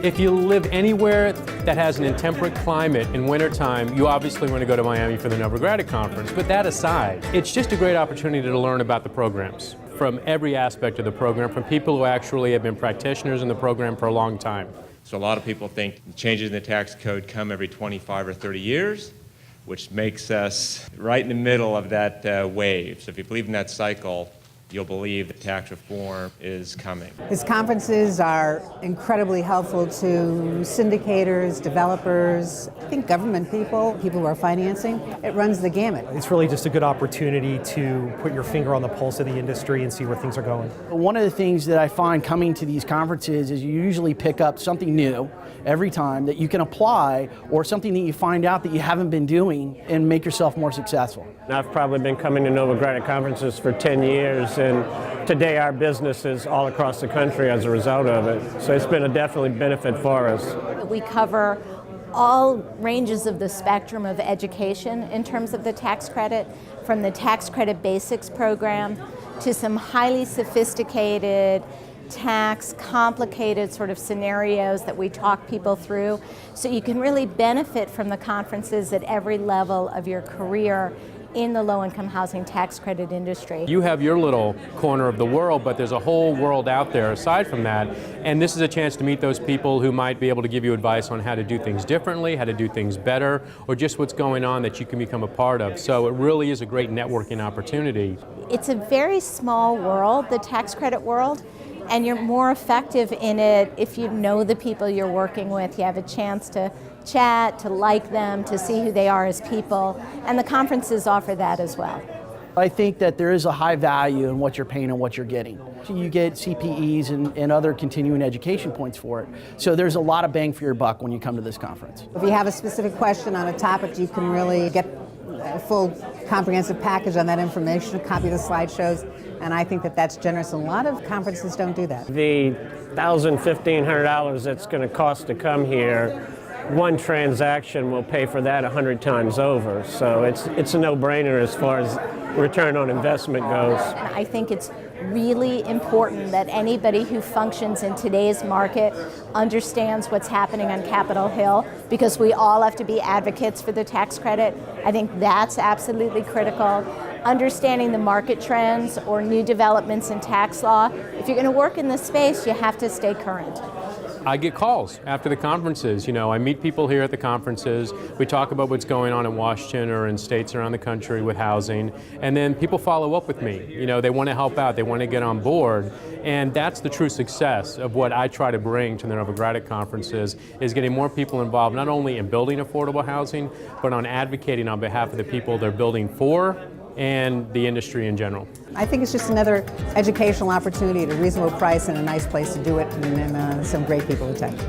If you live anywhere that has an intemperate climate in wintertime, you obviously want to go to Miami for the Novogradac conference. But that aside, it's just a great opportunity to learn about the programs from every aspect of the program, from people who actually have been practitioners in the program for a long time. So a lot of people think changes in the tax code come every 25 or 30 years, which makes us right in the middle of that wave. So if you believe in that cycle, you'll believe that tax reform is coming. His conferences are incredibly helpful to syndicators, developers, I think government people who are financing. It runs the gamut. It's really just a good opportunity to put your finger on the pulse of the industry and see where things are going. One of the things that I find coming to these conferences is you usually pick up something new every time that you can apply, or something that you find out that you haven't been doing, and make yourself more successful. I've probably been coming to Novogradac conferences for 10 years, and today our business is all across the country as a result of it. So it's been a definitely benefit for us. We cover all ranges of the spectrum of education in terms of the tax credit, from the tax credit basics program to some highly sophisticated tax, complicated sort of scenarios that we talk people through. So you can really benefit from the conferences at every level of your career in the low-income housing tax credit industry. You have your little corner of the world, but there's a whole world out there aside from that. And this is a chance to meet those people who might be able to give you advice on how to do things differently, how to do things better, or just what's going on that you can become a part of. So it really is a great networking opportunity. It's a very small world, the tax credit world, and you're more effective in it if you know the people you're working with. You have a chance to chat, to like them, to see who they are as people, and the conferences offer that as well. I think that there is a high value in what you're paying and what you're getting. You get CPEs and other continuing education points for it. So there's a lot of bang for your buck when you come to this conference. If you have a specific question on a topic, you can really get a full comprehensive package on that information, a copy of the slideshows, and I think that that's generous. A lot of conferences don't do that. The $1,000, $1,500 that's going to cost to come here, one transaction will pay for that 100 times over. So it's a no-brainer as far as return on investment goes. I think it's really important that anybody who functions in today's market understands what's happening on Capitol Hill, because we all have to be advocates for the tax credit. I think that's absolutely critical. Understanding the market trends or new developments in tax law. If you're going to work in this space, you have to stay current. I get calls after the conferences. You know, I meet people here at the conferences. We talk about what's going on in Washington or in states around the country with housing, and then people follow up with me. You know, they want to help out, they want to get on board, and that's the true success of what I try to bring to the Novogradac conferences, is getting more people involved, not only in building affordable housing, but on advocating on behalf of the people they're building for and the industry in general. I think it's just another educational opportunity at a reasonable price and a nice place to do it, and some great people attend.